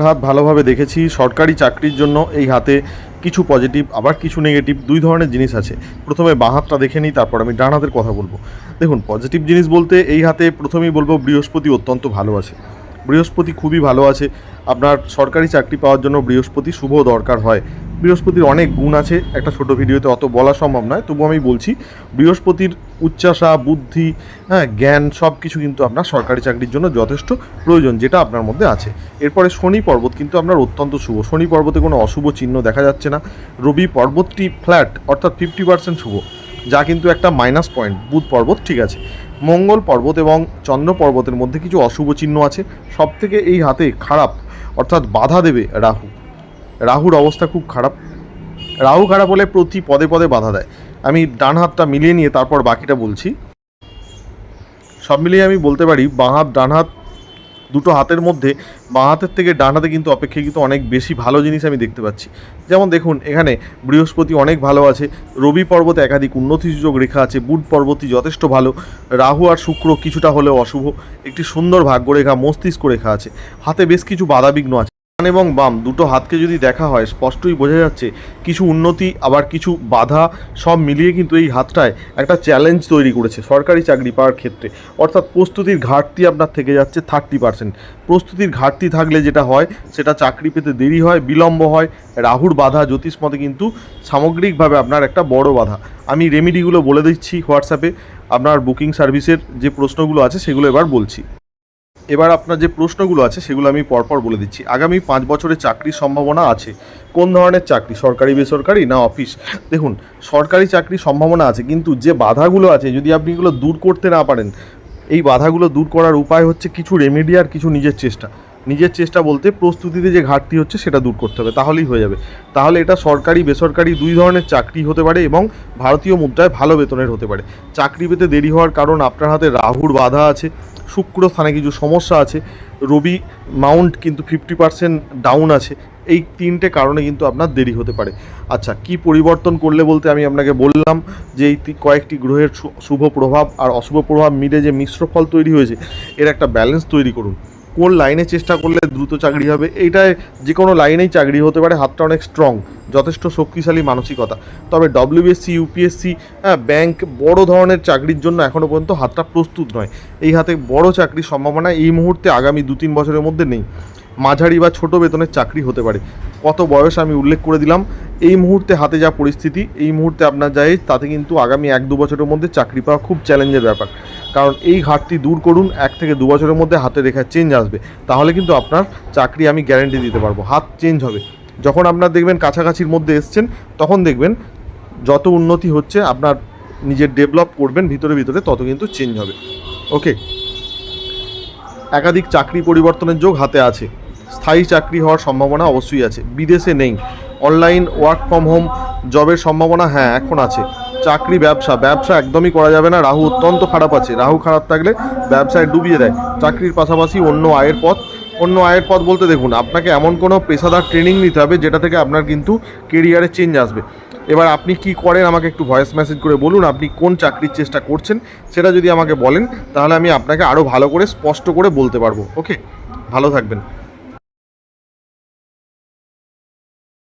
হাত ভালোভাবে দেখেছি। সরকারি চাকরির জন্য এই হাতে কিছু পজিটিভ আবার কিছু নেগেটিভ দুই ধরনের জিনিস আছে। প্রথমে বাঁ হাতটা দেখে নিই, তারপর আমি ডান হাতের কথা বলবো। দেখুন, পজিটিভ জিনিস বলতে এই হাতে প্রথমেই বলবো বৃহস্পতি অত্যন্ত ভালো আছে। বৃহস্পতি খুবই ভালো আছে। আপনার সরকারি চাকরি পাওয়ার জন্য বৃহস্পতি শুভ দরকার হয়। বৃহস্পতির অনেক গুণ আছে, একটা ছোট ভিডিওতে অত বলা সম্ভব নয়, তবু আমি বলছি বৃহস্পতির উচ্চাসা, বুদ্ধি, জ্ঞান সব কিছু কিন্তু আপনার সরকারি চাকরির জন্য যথেষ্ট প্রয়োজন, যেটা আপনার মধ্যে আছে। এরপরে শনি পর্বত কিন্তু আপনার অত্যন্ত শুভ। শনি পর্বতে কোনো অশুভ চিহ্ন দেখা যাচ্ছে না। রবি পর্বতটি ফ্ল্যাট, অর্থাৎ 50% শুভ, যা কিন্তু একটা মাইনাস পয়েন্ট। বুধ পর্বত ঠিক আছে। মঙ্গল পর্বত এবং চন্দ্র পর্বতের মধ্যে কিছু অশুভ চিহ্ন আছে। সবথেকে এই হাতে খারাপ, অর্থাৎ বাধা দেবে রাহু। রাহুর অবস্থা খুব খারাপ। রাহু খারাপ হলে প্রতি পদে পদে বাধা দেয়। আমি ডান হাতটা মিলিয়ে নিয়ে তারপর বাকিটা বলছি। সব মিলিয়ে আমি বলতে পারি বাঁ হাত ডান হাত দুটো হাতের মধ্যে বাঁ হাতের থেকে ডান হাতে কিন্তু অপেক্ষাকৃত অনেক বেশি ভালো জিনিস আমি দেখতে পাচ্ছি। যেমন দেখুন, এখানে বৃহস্পতি অনেক ভালো আছে, রবি পর্বতে একাধিক উন্নতি সুযোগ রেখা আছে, বুধ পর্বতই যথেষ্ট ভালো, রাহু আর শুক্র কিছুটা হলেও অশুভ, একটি সুন্দর ভাগ্যরেখা, মস্তিষ্ক রেখা আছে, হাতে বেশ কিছু বাধাবিঘ্ন আছে। ডান এবং বাম দুটো হাতকে যদি দেখা হয় স্পষ্টই বোঝা যাচ্ছে কিছু উন্নতি আবার কিছু বাধা সব মিলিয়ে কিন্তু এই হাতটায় একটা চ্যালেঞ্জ তৈরি করেছে সরকারি চাকরি পাওয়ার ক্ষেত্রে। অর্থাৎ প্রস্তুতির ঘাটতি আপনার থেকে যাচ্ছে 30%। প্রস্তুতির ঘাটতি থাকলে যেটা হয় সেটা চাকরি পেতে দেরি হয়, বিলম্ব হয়। রাহুর বাধা জ্যোতিষ মতে কিন্তু সামগ্রিকভাবে আপনার একটা বড় বাধা। আমি রেমিডিগুলো বলে দিচ্ছি হোয়াটসঅ্যাপে। আপনার বুকিং সার্ভিসের যে প্রশ্নগুলো আছে সেগুলো এবার বলছি। এবার আপনার যে প্রশ্নগুলো আছে সেগুলো আমি পরপর বলে দিচ্ছি। আগামী 5 বছরের চাকরির সম্ভাবনা আছে। কোন ধরনের চাকরি, সরকারি বেসরকারি না অফিস? দেখুন, সরকারি চাকরির সম্ভাবনা আছে, কিন্তু যে বাধাগুলো আছে যদি আপনি এগুলো দূর করতে না পারেন, এই বাধাগুলো দূর করার উপায় হচ্ছে কিছু রেমেডি আর কিছু নিজের চেষ্টা। নিজের চেষ্টা বলতে প্রস্তুতিতে যে ঘাটতি হচ্ছে সেটা দূর করতে হবে, তাহলেই হয়ে যাবে। তাহলে এটা সরকারি বেসরকারি দুই ধরনের চাকরি হতে পারে এবং ভারতীয় মুদ্রায় ভালো বেতনের হতে পারে। চাকরি পেতে দেরি হওয়ার কারণ আপনার হাতে রাহুর বাধা আছে, শুক্র স্থানে কিছু সমস্যা আছে, রবি মাউন্ট কিন্তু 50% ডাউন আছে। এই তিনটে কারণে কিন্তু আপনার দেরি হতে পারে। আচ্ছা, কি পরিবর্তন করলে বলতে আমি আপনাকে বললাম যে এই কয়েকটি গ্রহের শুভ প্রভাব আর অশুভ প্রভাব মিলে যে মিশ্র ফল তৈরি হয়েছে, এর একটা ব্যালেন্স তৈরি করুন। কোন লাইনে চেষ্টা করলে দ্রুত চাকরি হবে, এইটায় যে কোনো লাইনেই চাকরি হতে পারে। হাতটা অনেক স্ট্রং, যথেষ্ট শক্তিশালী মানসিকতা। তবে WBSC, UPSC, ব্যাংক, বড় ধরনের চাকরির জন্য এখনও পর্যন্ত হাতটা প্রস্তুত নয়। এই হাতে বড় চাকরির সম্ভাবনা এই মুহূর্তে আগামী 2-3 বছরের মধ্যে নেই। মাঝারি বা ছোট বেতনের চাকরি হতে পারে। কত বয়স আমি উল্লেখ করে দিলাম। এই মুহূর্তে হাতে যা পরিস্থিতি, এই মুহূর্তে আপনার যা এজ, তাতে কিন্তু আগামী 1-2 বছরের মধ্যে চাকরি পাওয়া খুব চ্যালেঞ্জের ব্যাপার। কারণ এই ঘাটতি দূর করুন, 1 থেকে 2 বছরের মধ্যে হাতে রেখা চেঞ্জ আসবে। তাহলে কিন্তু আপনার চাকরি আমি গ্যারেন্টি দিতে পারবো, হাত চেঞ্জ হবে। যখন আপনার দেখবেন কাছাকাছির মধ্যে এসছেন, তখন দেখবেন যত উন্নতি হচ্ছে, আপনার নিজের ডেভেলপ করবেন ভিতরে ভিতরে, তত কিন্তু চেঞ্জ হবে। ওকে, একাধিক চাকরি পরিবর্তনের যোগ হাতে আছে। স্থায়ী চাকরি হওয়ার সম্ভাবনা অবশ্যই আছে। বিদেশে নেই। অনলাইন ওয়ার্ক ফ্রম হোম জবের সম্ভাবনা এখন আছে। চাকরি, ব্যবসা একদমই করা যাবে না। রাহু অত্যন্ত খারাপ আছে। রাহু খারাপ থাকলে ব্যবসায় ডুবিয়ে দেয়। চাকরির পাশাপাশি অন্য আয়ের পথ বলতে দেখুন, আপনাকে এমন কোনো পেশাদার ট্রেনিং নিতে হবে যেটা থেকে আপনার কিন্তু কেরিয়ারে চেঞ্জ আসবে। এবার আপনি কি করেন আমাকে একটু ভয়েস মেসেজ করে বলুন, আপনি কোন চাকরির চেষ্টা করছেন সেটা যদি আমাকে বলেন, তাহলে আমি আপনাকে আরও ভালো করে স্পষ্ট করে বলতে পারবো। ওকে, ভালো থাকবেন।